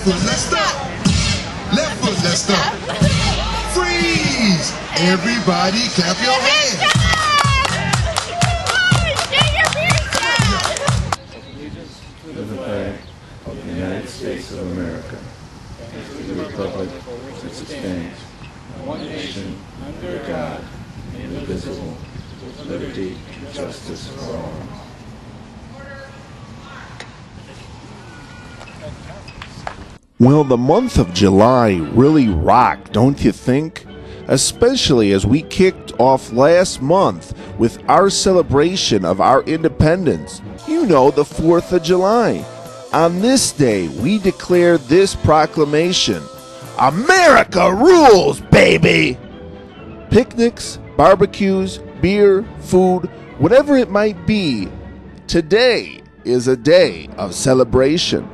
foot, let's stop. Left foot, let's stop. Freeze! Everybody clap your hands. To the flag of the United States of America, and to the republic which stands, one nation, under God, indivisible, with liberty and justice for all. Well, the month of July really rocked, don't you think? Especially as we kicked off last month with our celebration of our independence. You know, the 4th of July. On this day, we declare this proclamation: America rules, baby! Picnics, barbecues, beer, food, whatever it might be, today is a day of celebration.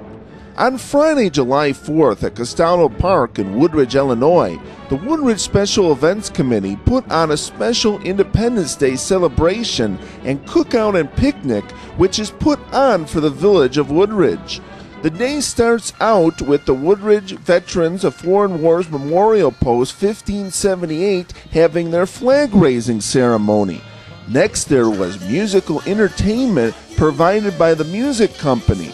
On Friday, July 4th at Castaldo Park in Woodridge, Illinois, the Woodridge Special Events Committee put on a special Independence Day celebration and cookout and picnic, which is put on for the Village of Woodridge. The day starts out with the Woodridge Veterans of Foreign Wars Memorial Post 1578 having their flag-raising ceremony. Next, there was musical entertainment provided by the music company.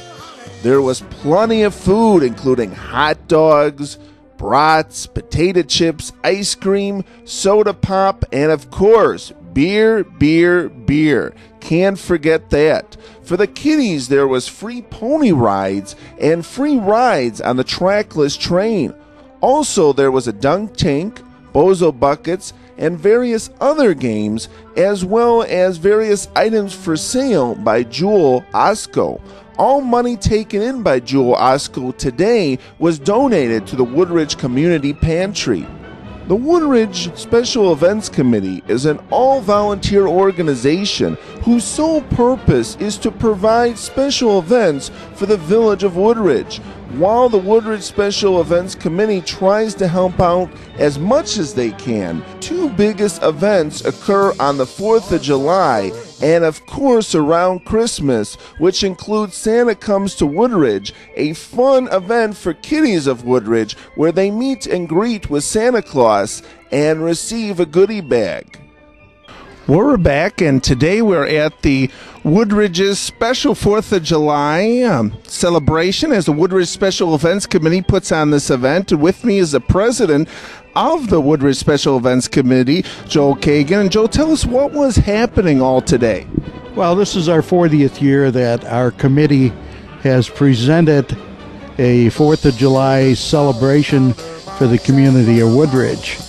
There was plenty of food, including hot dogs, brats, potato chips, ice cream, soda pop, and of course, beer, beer, beer. Can't forget that. For the kiddies, there was free pony rides and free rides on the trackless train. Also, there was a dunk tank, bozo buckets, and various other games, as well as various items for sale by Jewel Osco. All money taken in by Jewel Osco today was donated to the Woodridge Community Pantry. The Woodridge Special Events Committee is an all-volunteer organization whose sole purpose is to provide special events for the Village of Woodridge. While the Woodridge Special Events Committee tries to help out as much as they can, two biggest events occur on the 4th of July and of course around Christmas, which includes Santa Comes to Woodridge, a fun event for kiddies of Woodridge where they meet and greet with Santa Claus and receive a goodie bag. We're back, and today we're at the Woodridge's special 4th of July celebration as the Woodridge Special Events Committee puts on this event. And with me is the president of the Woodridge Special Events Committee, Joe Kagan. And Joe, tell us what was happening all today. Well, this is our 40th year that our committee has presented a 4th of July celebration for the community of Woodridge.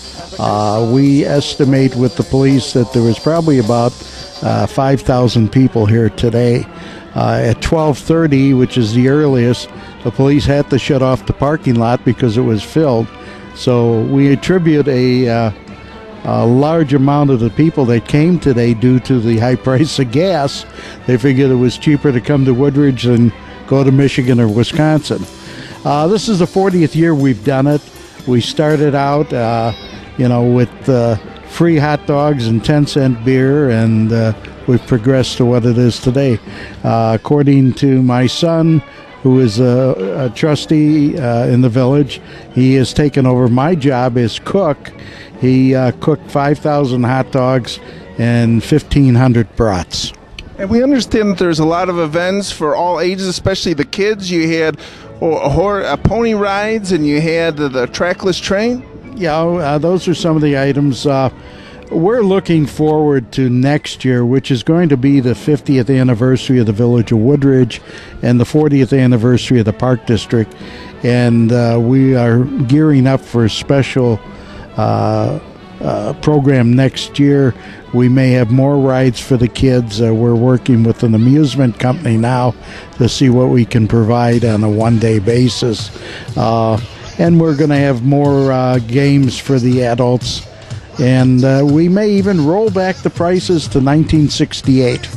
We estimate with the police that there was probably about 5,000 people here today. At 12:30, which is the earliest, the police had to shut off the parking lot because it was filled. So we attribute a large amount of the people that came today due to the high price of gas. They figured it was cheaper to come to Woodridge than go to Michigan or Wisconsin. This is the 40th year we've done it. We started out with free hot dogs and 10-cent beer, and we've progressed to what it is today. According to my son, who is a trustee in the village, he has taken over my job as cook. He cooked 5,000 hot dogs and 1,500 brats. And we understand that there's a lot of events for all ages, especially the kids. You had pony rides, and you had the trackless train. Yeah, those are some of the items. We're looking forward to next year, which is going to be the 50th anniversary of the Village of Woodridge and the 40th anniversary of the Park District. And we are gearing up for a special program next year. We may have more rides for the kids. We're working with an amusement company now to see what we can provide on a one-day basis. And we're going to have more games for the adults. And we may even roll back the prices to 1968.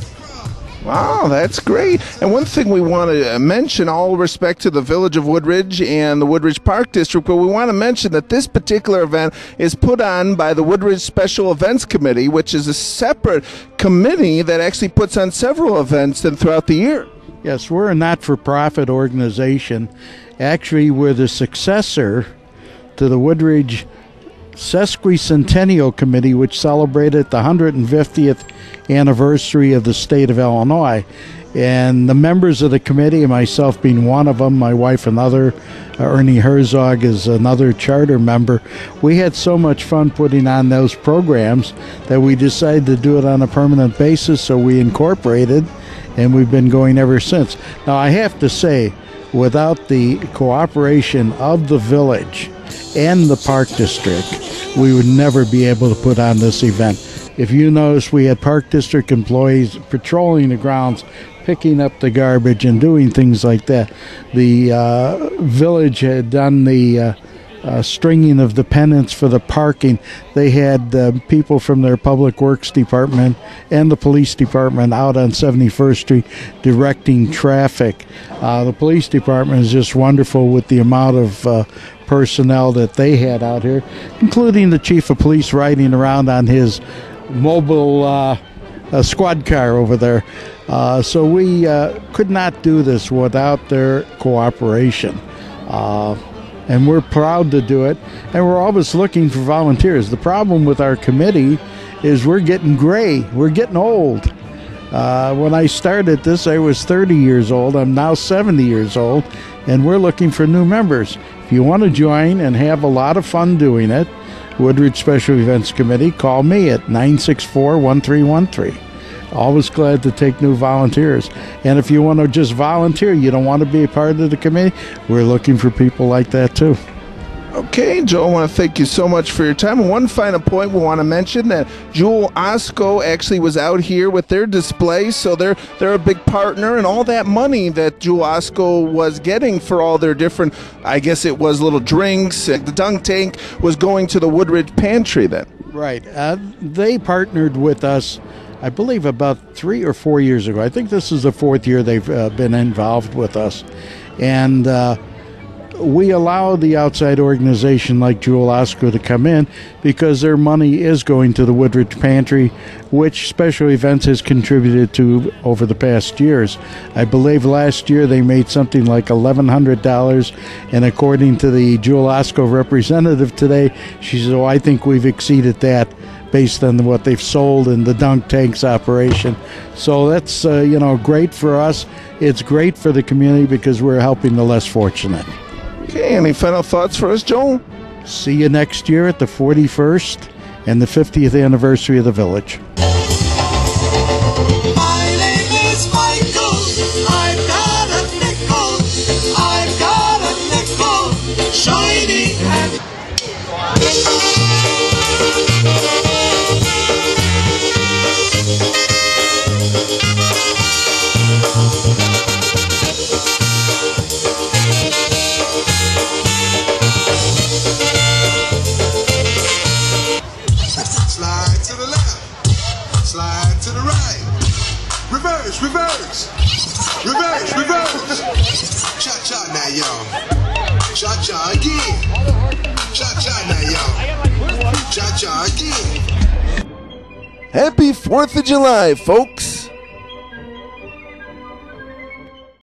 Wow, that's great. And one thing we want to mention, all respect to the Village of Woodridge and the Woodridge Park District, but we want to mention that this particular event is put on by the Woodridge Special Events Committee, which is a separate committee that actually puts on several events throughout the year. Yes, we're a not-for-profit organization, Actually, we're the successor to the Woodridge Sesquicentennial Committee, which celebrated the 150th anniversary of the state of Illinois. And the members of the committee, myself being one of them, my wife another, Ernie Herzog is another charter member, we had so much fun putting on those programs that we decided to do it on a permanent basis, so we incorporated, and we've been going ever since. Now, I have to say, without the cooperation of the village and the Park District, we would never be able to put on this event. If you notice, we had Park District employees patrolling the grounds, picking up the garbage and doing things like that. The village had done the stringing of the pennants for the parking. They had people from their public works department and the police department out on 71st Street directing traffic. The police department is just wonderful with the amount of personnel that they had out here, including the chief of police riding around on his mobile squad car over there. So we could not do this without their cooperation. And we're proud to do it, and we're always looking for volunteers. The problem with our committee is we're getting gray. We're getting old. When I started this, I was 30 years old. I'm now 70 years old, and we're looking for new members. If you want to join and have a lot of fun doing it, Woodridge Special Events Committee, call me at 964-1313. Always glad to take new volunteers. And if you want to just volunteer, you don't want to be a part of the committee, we're looking for people like that too. Okay, Joe, I want to thank you so much for your time. And one final point we want to mention that Jewel Osco actually was out here with their display, so they're a big partner, and all that money that Jewel Osco was getting for all their different, I guess it was little drinks, and the dunk tank was going to the Woodridge Pantry then. Right. They partnered with us, I believe, about 3 or 4 years ago. I think this is the 4th year they've been involved with us. And we allow the outside organization like Jewel Osco to come in because their money is going to the Woodridge Pantry, which Special Events has contributed to over the past years. I believe last year they made something like $1,100, and according to the Jewel Osco representative today, she said, I think we've exceeded that based on what they've sold in the dunk tanks operation. So that's great for us. It's great for the community because we're helping the less fortunate. Okay, any final thoughts for us, Joel? See you next year at the 41st and the 50th anniversary of the village. My name is Michael. I've got a nickel. I've got a nickel. Shiny and slide to the left, slide to the right, reverse, reverse, reverse, reverse. Cha-cha now, y'all. Cha-cha again. Cha-cha now, y'all. Cha-cha again. Happy 4th of July, folks!